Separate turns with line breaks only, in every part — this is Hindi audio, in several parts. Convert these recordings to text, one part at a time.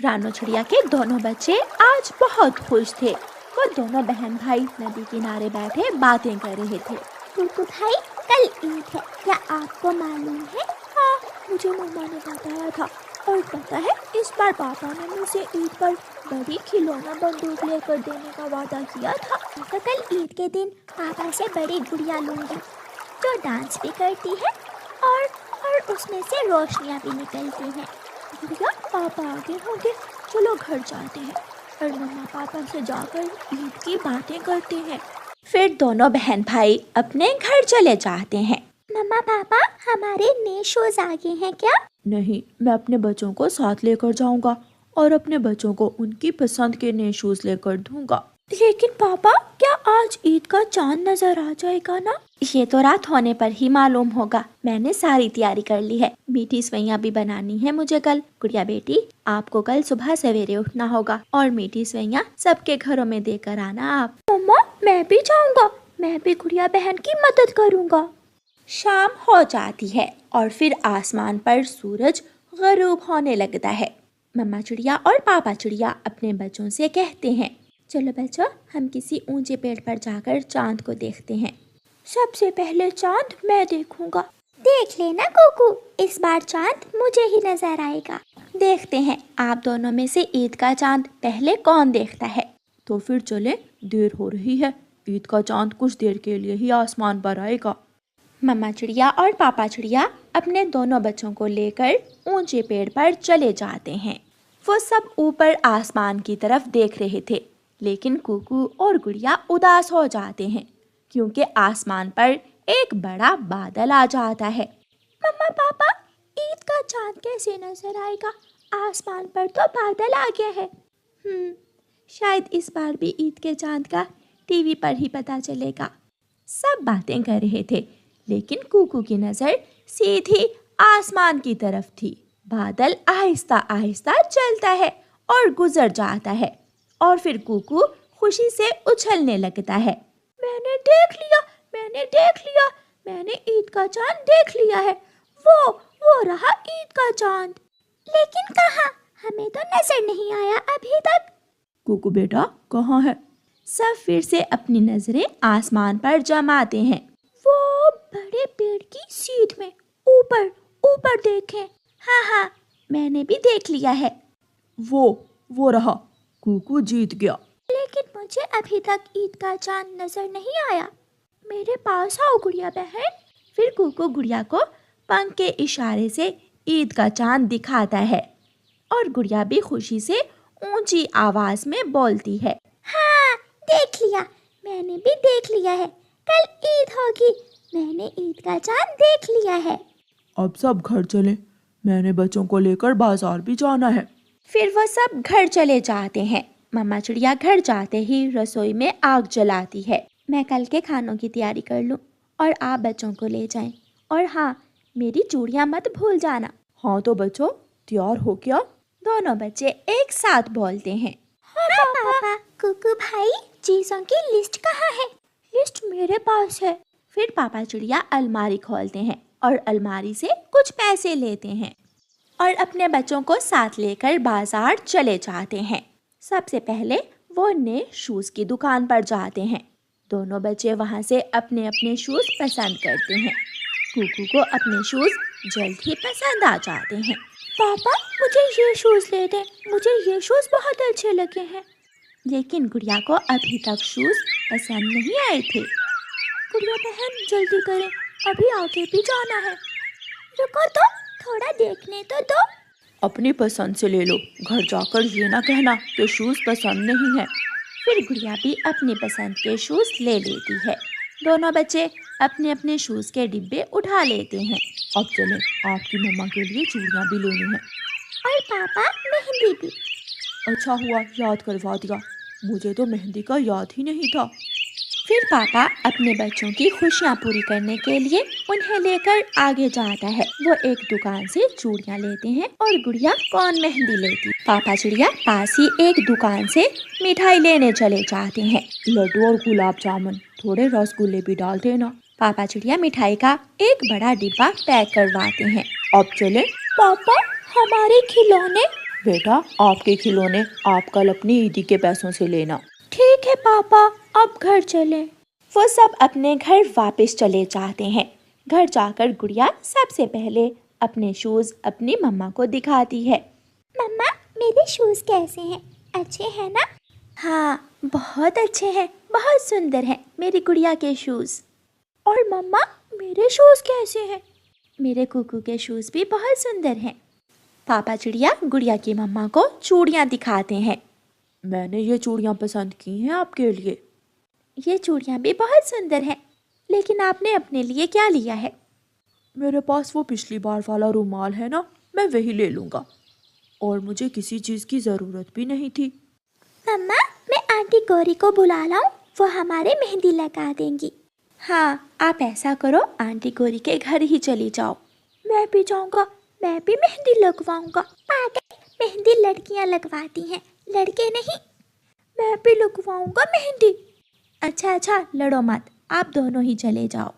रानो चिड़िया के दोनों बच्चे आज बहुत खुश थे। वो दोनों बहन भाई नदी किनारे बैठे बातें कर रहे थे।
कुकू भाई, कल ईद है, क्या आपको मालूम है?
हाँ, मुझे मम्मा ने बताया था। और पता है, इस बार पापा ने मुझे ईद पर बड़ी खिलौना बंदूक लेकर देने का वादा किया था।
तो कल ईद के दिन पापा से बड़ी गुड़िया लूंगी जो डांस भी करती है और उसमें से रोशनियाँ भी निकलती हैं।
गुड़िया, पापा आगे होंगे, चलो घर जाते हैं और मम्मा पापा से जाकर ईद की बातें करते हैं। फिर दोनों बहन भाई अपने घर चले जाते हैं।
मम्मा पापा, हमारे नए शूज आ गए हैं क्या?
नहीं, मैं अपने बच्चों को साथ लेकर जाऊंगा और अपने बच्चों को उनकी पसंद के नए शूज लेकर दूंगा। लेकिन पापा, क्या आज ईद का चांद नजर आ जाएगा ना? ये तो रात होने पर ही मालूम होगा। मैंने सारी तैयारी कर ली है। मीठी सवैयां भी बनानी है मुझे कल। गुड़िया बेटी, आपको कल सुबह सवेरे उठना होगा और मीठी सवैयां सबके घरों में देकर आना आप। मम्मा, मैं भी जाऊंगा। मैं भी गुड़िया बहन की मदद करूंगा। शाम हो जाती है और फिर आसमान पर सूरज गरूब होने लगता है। मम्मा चिड़िया और पापा चिड़िया अपने बच्चों से कहते हैं, चलो बच्चों, हम किसी ऊंचे पेड़ पर जाकर चांद को देखते हैं। सबसे पहले चांद मैं देखूंगा।
देख लेना कुकू, इस बार चांद मुझे ही नजर आएगा।
देखते हैं आप दोनों में से ईद का चांद पहले कौन देखता है। तो फिर चले, देर हो रही है। ईद का चांद कुछ देर के लिए ही आसमान पर आएगा। मम्मा चिड़िया और पापा चिड़िया अपने दोनों बच्चों को लेकर ऊंचे पेड़ पर चले जाते हैं। वो सब ऊपर आसमान की तरफ देख रहे थे, लेकिन कुकू और गुड़िया उदास हो जाते हैं क्योंकि आसमान पर एक बड़ा बादल आ जाता है। मम्मा पापा, ईद का चांद कैसे नजर आएगा? आसमान पर तो बादल आ गया है। शायद इस बार भी ईद के चांद का टीवी पर ही पता चलेगा। सब बातें कर रहे थे, लेकिन कुकू की नजर सीधी आसमान की तरफ थी। बादल आहिस्ता आहिस्ता चलता है और गुजर जाता है और फिर कुकू खुशी से उछलने लगता है। मैंने देख लिया, मैंने देख लिया, मैंने ईद का चांद देख लिया है। वो रहा ईद का चांद।
लेकिन कहाँ? हमें तो नजर नहीं आया अभी तक।
कुकू बेटा, कहाँ है? सब फिर से अपनी नजरें आसमान पर जमाते हैं। वो बड़े पेड़ की सीध में ऊपर देखें। हाँ, मैंने भी देख लिया है। वो रहा। कुकू जीत गया।
लेकिन मुझे अभी तक ईद का चांद नजर नहीं आया।
मेरे पास आओ गुड़िया बहन। फिर कुकू गुड़िया को पंख के इशारे से ईद का चांद दिखाता है और गुड़िया भी खुशी से ऊंची आवाज में बोलती है,
हाँ, देख लिया, मैंने भी देख लिया है। कल ईद होगी, मैंने ईद का चांद देख लिया है।
अब सब घर चले, मैंने बच्चों को लेकर बाजार भी जाना है।
फिर वो सब घर चले जाते हैं। मम्मा चिड़िया घर जाते ही रसोई में आग जलाती है। मैं कल के खानों की तैयारी कर लूं और आप बच्चों को ले जाएं। और हाँ, मेरी चूड़ियां मत भूल जाना।
हाँ तो बच्चों, तैयार हो क्या?
दोनों बच्चे एक साथ बोलते हैं,
हाँ पापा। कुकू भाई, चीजों की लिस्ट कहाँ है?
लिस्ट मेरे पास है। फिर पापा चिड़िया अलमारी खोलते हैं और अलमारी से कुछ पैसे लेते हैं और अपने बच्चों को साथ लेकर बाजार चले जाते हैं। सबसे पहले वो नए शूज की दुकान पर जाते हैं। दोनों बच्चे वहां से अपने अपने शूज पसंद करते हैं। कुकू को अपने शूज जल्द ही पसंद आ जाते हैं। पापा, मुझे ये शूज ले दें, मुझे ये शूज बहुत अच्छे लगे हैं। लेकिन गुड़िया को अभी तक शूज पसंद नहीं आए थे। गुड़िया बहन, जल्दी करें, अभी आगे भी जाना है।
रुको तो, थोड़ा देखने तो दो।
अपनी पसंद से ले लो, घर जाकर ये ना कहना कि शूज पसंद नहीं है।
फिर गुड़िया भी अपनी पसंद के शूज ले लेती है। दोनों बच्चे अपने अपने शूज के डिब्बे उठा लेते हैं।
अब चलें, आपकी मम्मा के लिए चूड़ियाँ भी लेनी है
और पापा मेहंदी भी।
अच्छा हुआ याद करवा दिया, मुझे तो मेहंदी का याद ही नहीं था।
फिर पापा अपने बच्चों की खुशियाँ पूरी करने के लिए उन्हें लेकर आगे जाता है। वो एक दुकान से चूड़ियाँ लेते हैं और गुड़िया कौन मेहंदी लेती। पापा चिड़िया पास ही एक दुकान से मिठाई लेने चले जाते हैं।
लड्डू और गुलाब जामुन, थोड़े रसगुल्ले भी डाल देना।
पापा चिड़िया मिठाई का एक बड़ा डिब्बा पैक करवाते हैं।
अब चले।
पापा, हमारे खिलौने
बेटा आपके खिलौने आप कल अपनी ईदी के पैसों से लेना।
ठीक है पापा, अब घर चलें। वो सब अपने घर वापस चले जाते हैं। घर जाकर गुड़िया सबसे पहले अपने शूज अपनी मम्मा को दिखाती है।
मम्मा, मेरे शूज़ कैसे हैं? अच्छे हैं ना?
हाँ, बहुत अच्छे हैं, बहुत सुंदर हैं मेरी गुड़िया के शूज। और मम्मा, मेरे शूज कैसे हैं? मेरे कुकू के शूज भी बहुत सुंदर हैं। पापा चिड़िया गुड़िया की मम्मा को चूड़ियाँ दिखाते हैं।
मैंने ये चूड़ियाँ पसंद की हैं आपके लिए।
ये चूड़ियाँ भी बहुत सुंदर हैं, लेकिन आपने अपने लिए क्या लिया है?
मेरे पास वो पिछली बार वाला रुमाल है ना, मैं वही ले लूँगा। और मुझे किसी चीज़ की ज़रूरत भी नहीं थी।
मम्मा, मैं आंटी गौरी को बुला लाऊं? वो हमारे मेहंदी लगा देंगी।
हाँ, आप ऐसा करो, आंटी गौरी के घर ही चली जाओ। मैं भी जाऊँगा, मैं भी मेहंदी लगवाऊँगा।
पागल, मेहंदी लड़कियां लगवाती हैं, लड़के नहीं।
मैं भी लगवाऊँगा मेहंदी। अच्छा, लड़ो मत, आप दोनों ही चले जाओ।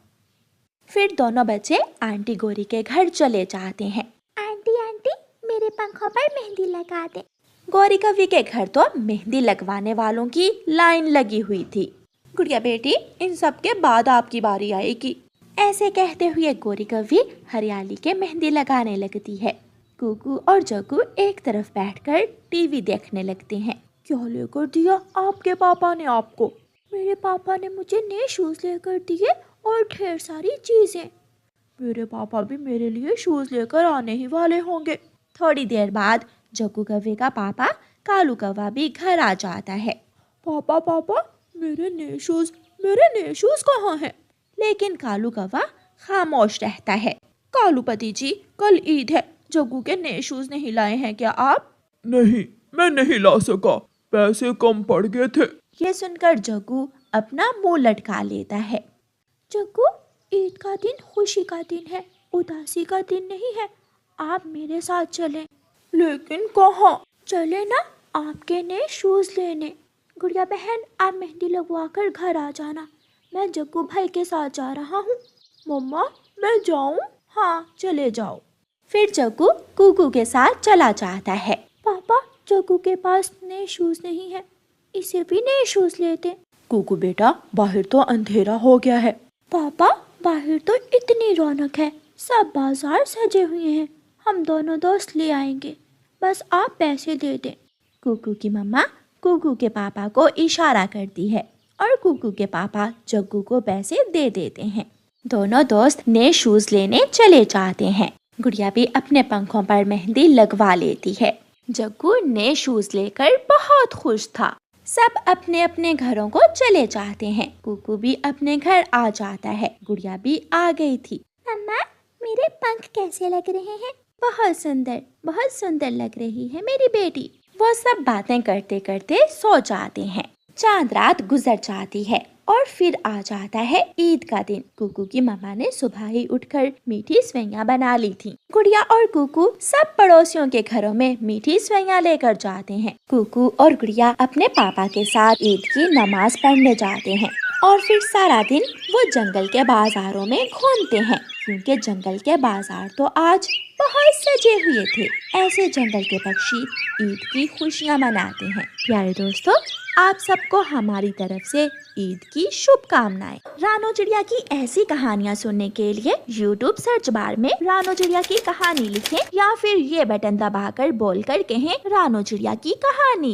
फिर दोनों बच्चे आंटी गौरी के घर चले जाते हैं।
आंटी आंटी, मेरे पंखों पर मेहंदी लगा दे।
गौरी कवि के घर तो मेहंदी लगवाने वालों की लाइन लगी हुई थी। गुड़िया बेटी, इन सब के बाद आपकी बारी आएगी। ऐसे कहते हुए गौरी कवि हरियाली के मेहंदी लगाने लगती है। कुकू और जग्गू एक तरफ बैठकर टीवी देखने लगते हैं।
क्या लेकर दिया आपके पापा ने आपको?
मेरे पापा ने मुझे नए शूज लेकर दिए और ढेर सारी चीजें।
मेरे पापा भी मेरे लिए शूज लेकर आने ही वाले होंगे।
थोड़ी देर बाद जग्गू कौवे का पापा कालू कौवा भी घर आ जाता है।
पापा, मेरे नए शूज कहाँ हैं?
लेकिन कालू कौवा खामोश रहता है।
कालूपति जी, कल ईद है, जग्गू के नए शूज नहीं लाए हैं क्या आप?
नहीं, मैं नहीं ला सका, पैसे कम पड़ गए थे।
ये सुनकर जग्गू अपना मुंह लटका लेता है। जग्गू, ईद का दिन खुशी का दिन है, उदासी का दिन नहीं है। आप मेरे साथ चलें।
लेकिन कहाँ?
चले ना, आपके नए शूज लेने। गुड़िया बहन, आप मेहंदी लगवा कर घर आ जाना। मैं जग्गू भाई के साथ जा रहा हूँ।
मम्मा, मैं जाऊँ?
हाँ, चले जाओ। फिर जग्गू कुकू के साथ चला जाता है। पापा, जग्गू के पास नए शूज नहीं है, इसे भी नए शूज लेते।
कुकू बेटा, बाहर तो अंधेरा हो गया है।
पापा, बाहर तो इतनी रौनक है, सब बाजार सजे हुए हैं, हम दोनों दोस्त ले आएंगे, बस आप पैसे दे दें। कुकू की मम्मा कुकू के पापा को इशारा करती है और कुकू के पापा जग्गू को पैसे दे देते हैं। दोनों दोस्त नए शूज लेने चले जाते हैं। गुड़िया भी अपने पंखों पर मेहंदी लगवा लेती है। जग्गू नए शूज लेकर बहुत खुश था। सब अपने अपने घरों को चले जाते हैं। कुकू भी अपने घर आ जाता है। गुड़िया भी आ गई थी।
मम्मा, मेरे पंख कैसे लग रहे हैं?
बहुत सुंदर लग रही है मेरी बेटी। वो सब बातें करते करते सो जाते हैं। चांद रात गुजर जाती है और फिर आ जाता है ईद का दिन। कुकू की मम्मा ने सुबह ही उठकर मीठी सेवइयां बना ली थी। गुड़िया और कुकू सब पड़ोसियों के घरों में मीठी सेवइयां लेकर जाते हैं। कुकू और गुड़िया अपने पापा के साथ ईद की नमाज पढ़ने जाते हैं और फिर सारा दिन वो जंगल के बाजारों में घूमते हैं, क्योंकि जंगल के बाजार तो आज बहुत सजे हुए थे। ऐसे जंगल के पक्षी ईद की खुशियाँ मनाते हैं। प्यारे दोस्तों, आप सबको हमारी तरफ से ईद की शुभकामनाएं। रानो चिड़िया की ऐसी कहानियाँ सुनने के लिए YouTube सर्च बार में रानो चिड़िया की कहानी लिखें या फिर ये बटन दबाकर बोलकर कहें रानो चिड़िया की कहानी।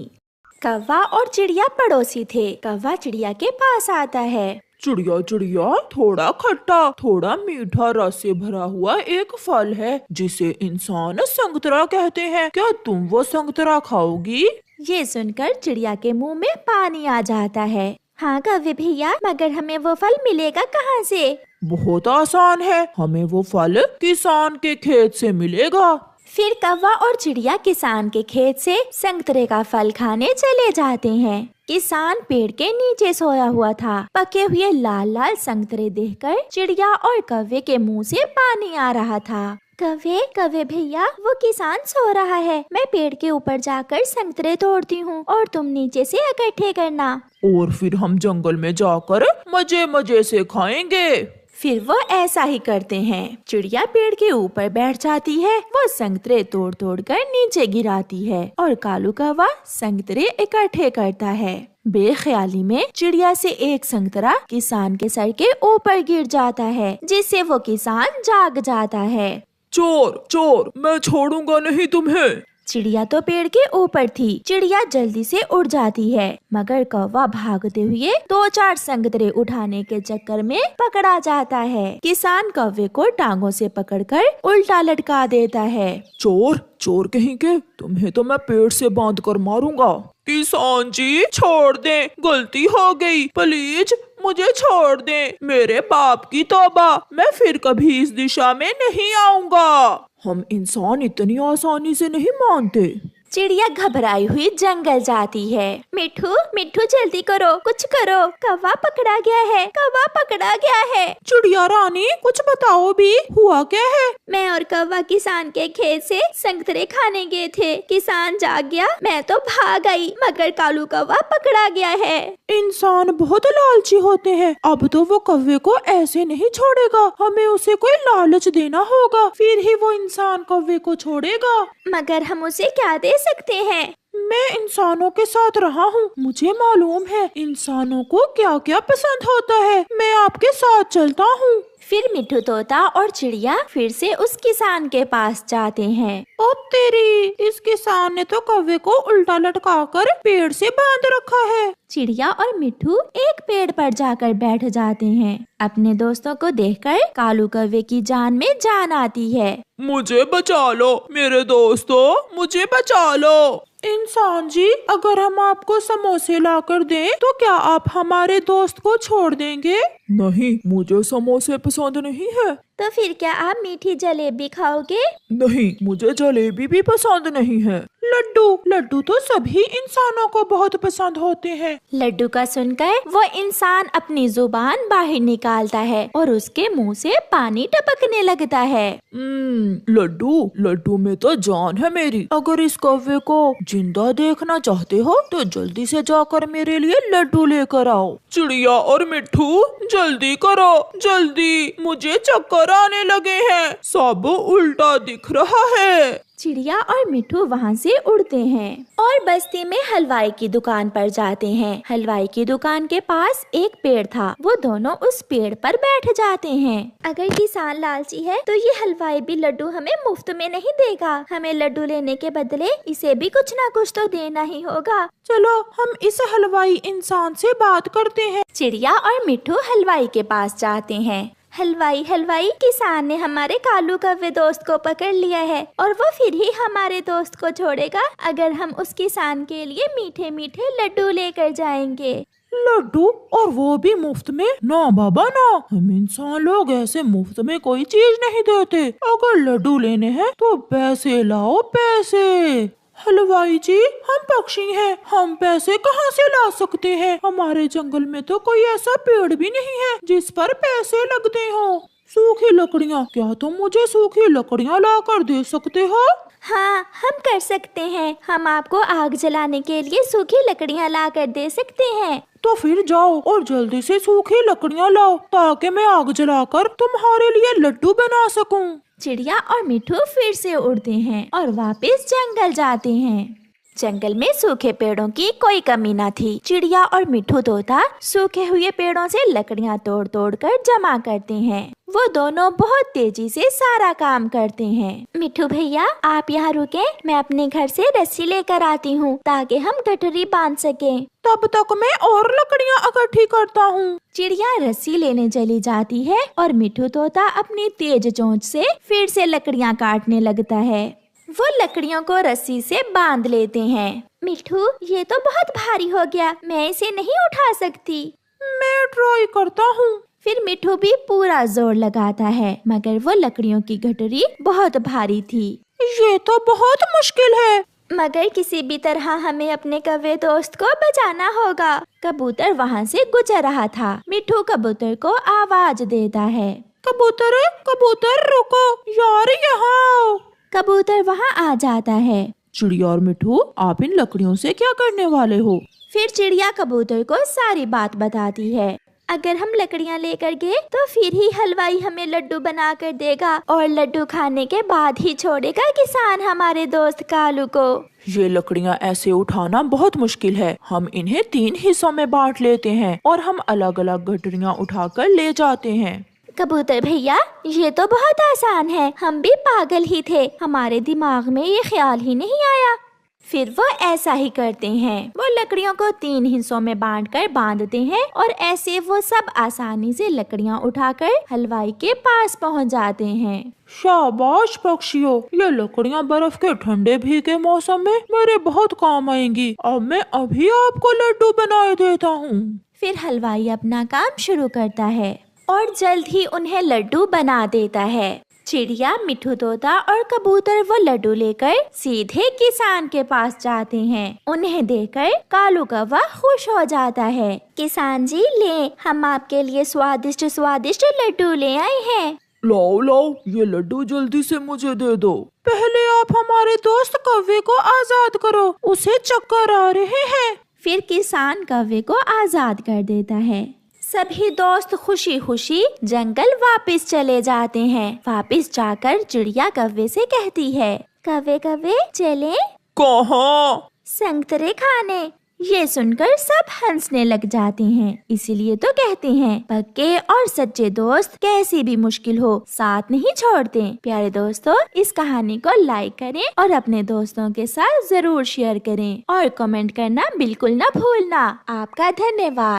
कौवा और चिड़िया पड़ोसी थे। कौवा चिड़िया के पास आता है।
चिड़िया चिड़िया, थोड़ा खट्टा थोड़ा मीठा रस से भरा हुआ एक फल है जिसे इंसान संतरा कहते हैं, क्या तुम वो संतरा खाओगी?
ये सुनकर चिड़िया के मुंह में पानी आ जाता है।
हाँ कौवे भैया, मगर हमें वो फल मिलेगा कहाँ से?
बहुत आसान है, हमें वो फल किसान के खेत से मिलेगा।
फिर कौवा और चिड़िया किसान के खेत से संतरे का फल खाने चले जाते हैं। किसान पेड़ के नीचे सोया हुआ था। पके हुए लाल लाल संतरे देखकर चिड़िया और कौवे के मुंह से पानी आ रहा था।
कौवे भैया, वो किसान सो रहा है, मैं पेड़ के ऊपर जाकर संतरे तोड़ती हूँ और तुम नीचे से इकट्ठे करना।
और फिर हम जंगल में जाकर मजे मजे से खाएंगे।
फिर वो ऐसा ही करते हैं। चिड़िया पेड़ के ऊपर बैठ जाती है, वो संतरे तोड़ तोड़ कर नीचे गिराती है और कालू कौवा संतरे इकट्ठे करता है। बेख्याली में चिड़िया से एक संतरा किसान के सर के ऊपर गिर जाता है, जिससे वो किसान जाग जाता है।
चोर चोर, मैं छोड़ूंगा नहीं तुम्हें।
चिड़िया तो पेड़ के ऊपर थी। चिड़िया जल्दी से उड़ जाती है, मगर कौवा भागते हुए 2-4 संतरे उठाने के चक्कर में पकड़ा जाता है। किसान कौवे को टांगों से पकड़कर उल्टा लटका देता है।
चोर चोर कहीं के, तुम्हें तो मैं पेड़ से बांध कर मारूंगा। किसान जी छोड़ दें, गलती हो गई, प्लीज मुझे छोड़ दें। मेरे बाप की तौबा, मैं फिर कभी इस दिशा में नहीं आऊंगा। हम इंसान इतनी आसानी से नहीं मानते।
चिड़िया घबराई हुई जंगल जाती है।
मिठू मिठू जल्दी करो, कुछ करो, कौवा पकड़ा गया है, कौवा पकड़ा गया है।
चिड़िया रानी कुछ बताओ भी, हुआ क्या है?
मैं और कौवा किसान के खेत से संतरे खाने गए थे। किसान जाग गया, मैं तो भाग आई, मगर कालू कौवा पकड़ा गया है।
इंसान बहुत लालची होते हैं। अब तो वो कौवे को ऐसे नहीं छोड़ेगा, हमें उसे कोई लालच देना होगा, फिर ही वो इंसान कौवे को छोड़ेगा।
मगर हम उसे क्या दे सकते हैं?
मैं इंसानों के साथ रहा हूँ, मुझे मालूम है इंसानों को क्या क्या पसंद होता है। मैं आपके साथ चलता हूँ।
फिर मिठू तोता और चिड़िया फिर से उस किसान के पास जाते हैं।
ओ तेरी, इस किसान ने तो कौवे को उल्टा लटकाकर पेड़ से बांध रखा है।
चिड़िया और मिठू एक पेड़ पर जाकर बैठ जाते हैं। अपने दोस्तों को देखकर कालू कौवे की जान में जान आती है।
मुझे बचा लो मेरे दोस्तों, मुझे बचा लो।
इंसान जी, अगर हम आपको समोसे लाकर दें तो क्या आप हमारे दोस्त को छोड़ देंगे?
नहीं, मुझे समोसे पसंद नहीं है।
तो फिर क्या आप मीठी जलेबी खाओगे?
नहीं, मुझे जलेबी भी पसंद नहीं है।
लड्डू लड्डू तो सभी इंसानों को बहुत पसंद होते हैं।
लड्डू का सुनकर वो इंसान अपनी जुबान बाहर निकालता है और उसके मुंह से पानी टपकने लगता है।
लड्डू लड्डू में तो जान है मेरी। अगर इस कौवे को जिंदा देखना चाहते हो तो जल्दी से जाकर मेरे लिए लड्डू लेकर आओ। चिड़िया और मिट्ठू जल्दी करो, जल्दी, मुझे चक्कर आने लगे हैं, सब उल्टा दिख रहा है।
चिड़िया और मिठू वहाँ से उड़ते हैं और बस्ती में हलवाई की दुकान पर जाते हैं। हलवाई की दुकान के पास एक पेड़ था, वो दोनों उस पेड़ पर बैठ जाते हैं।
अगर किसान लालची है तो ये हलवाई भी लड्डू हमें मुफ्त में नहीं देगा। हमें लड्डू लेने के बदले इसे भी कुछ ना कुछ तो देना ही होगा।
चलो हम इस हलवाई इंसान से बात करते हैं।
चिड़िया और मिठू हलवाई के पास जाते हैं।
हलवाई हलवाई, किसान ने हमारे कालू कौवे दोस्त को पकड़ लिया है और वो फिर ही हमारे दोस्त को छोड़ेगा अगर हम उस किसान के लिए मीठे मीठे लड्डू लेकर जाएंगे।
लड्डू, और वो भी मुफ्त में? ना बाबा ना, हम इंसान लोग ऐसे मुफ्त में कोई चीज नहीं देते। अगर लड्डू लेने हैं तो पैसे लाओ, पैसे। हलवाई जी, हम पक्षी हैं, हम पैसे कहाँ से ला सकते हैं? हमारे जंगल में तो कोई ऐसा पेड़ भी नहीं है जिस पर पैसे लगते हो। सूखी लकड़ियाँ, क्या तुम मुझे सूखी लकड़ियाँ ला कर दे सकते हो?
हाँ, हम कर सकते हैं। हम आपको आग जलाने के लिए सूखी लकड़ियाँ ला कर दे सकते हैं।
तो फिर जाओ और जल्दी से सूखी लकड़ियाँ लाओ ताकि मैं आग जलाकर तुम्हारे लिए लड्डू बना सकूं।
चिड़िया और मिठू फिर से उड़ते हैं और वापस जंगल जाते हैं। जंगल में सूखे पेड़ों की कोई कमी न थी। चिड़िया और मिठू तोता सूखे हुए पेड़ों से लकड़ियाँ तोड़ तोड़ कर जमा करते हैं। वो दोनों बहुत तेजी से सारा काम करते हैं।
मिठू भैया, आप यहाँ रुके, मैं अपने घर से रस्सी लेकर आती हूँ ताकि हम गठरी बांध सकें।
तब तक मैं और लकड़ियाँ इकट्ठी करता हूँ।
चिड़िया रस्सी लेने चली जाती है और मिठू तोता अपनी तेज चोंच से फिर से लकड़ियाँ काटने लगता है। वो लकड़ियों को रस्सी से बांध लेते हैं।
मिठू, ये तो बहुत भारी हो गया, मैं इसे नहीं उठा सकती।
मैं ट्राई करता हूँ।
फिर मिठू भी पूरा जोर लगाता है, मगर वो लकड़ियों की गठरी बहुत भारी थी।
ये तो बहुत मुश्किल है,
मगर किसी भी तरह हमें अपने कौवे दोस्त को बचाना होगा।
कबूतर वहाँ से गुजर रहा था। मिठू कबूतर को आवाज देता है,
कबूतर कबूतर रुको यार, यहाँ आओ।
कबूतर वहाँ आ जाता है।
चिड़िया और मिठू, आप इन लकड़ियों से क्या करने वाले हो?
फिर चिड़िया कबूतर को सारी बात बताती है।
अगर हम लकड़ियाँ लेकर गए तो फिर ही हलवाई हमें लड्डू बना कर देगा और लड्डू खाने के बाद ही छोड़ेगा किसान हमारे दोस्त कालू को।
ये लकड़ियाँ ऐसे उठाना बहुत मुश्किल है। हम इन्हें 3 हिस्सों में बांट लेते हैं और हम अलग अलग गठरियाँ उठाकर ले जाते हैं।
कबूतर भैया, ये तो बहुत आसान है। हम भी पागल ही थे, हमारे दिमाग में ये ख्याल ही नहीं आया। फिर वो ऐसा ही करते हैं, वो लकड़ियों को 3 हिस्सों में बांटकर बांधते हैं और ऐसे वो सब आसानी से लकड़ियाँ उठाकर हलवाई के पास पहुंच जाते हैं।
शाबाश पक्षियों, ये लकड़ियाँ बर्फ के ठंडे भीगे मौसम में मेरे बहुत काम आएंगी। अब मैं अभी आपको लड्डू बनाए देता हूँ।
फिर हलवाई अपना काम शुरू करता है और जल्द ही उन्हें लड्डू बना देता है। चिड़िया, मिठू तोता और कबूतर वो लड्डू लेकर सीधे किसान के पास जाते हैं। उन्हें देखकर कालू कौवा खुश हो जाता है। किसान जी, ले, हम आपके लिए स्वादिष्ट स्वादिष्ट लड्डू ले आए हैं।
लाओ लाओ, ये लड्डू जल्दी से मुझे दे दो।
पहले आप हमारे दोस्त कौवे को आजाद करो, उसे चक्कर आ रहे हैं।
फिर किसान कौवे को आजाद कर देता है। सभी दोस्त खुशी खुशी जंगल वापस चले जाते हैं। वापस जाकर चिड़िया कौवे से कहती है, कौवे कौवे चले?
कहाँ?
संतरे खाने। ये सुनकर सब हंसने लग जाते हैं। इसीलिए तो कहते हैं, पक्के और सच्चे दोस्त कैसी भी मुश्किल हो साथ नहीं छोड़ते। प्यारे दोस्तों, इस कहानी को लाइक करें और अपने दोस्तों के साथ जरूर शेयर करें और कमेंट करना बिल्कुल न भूलना। आपका धन्यवाद।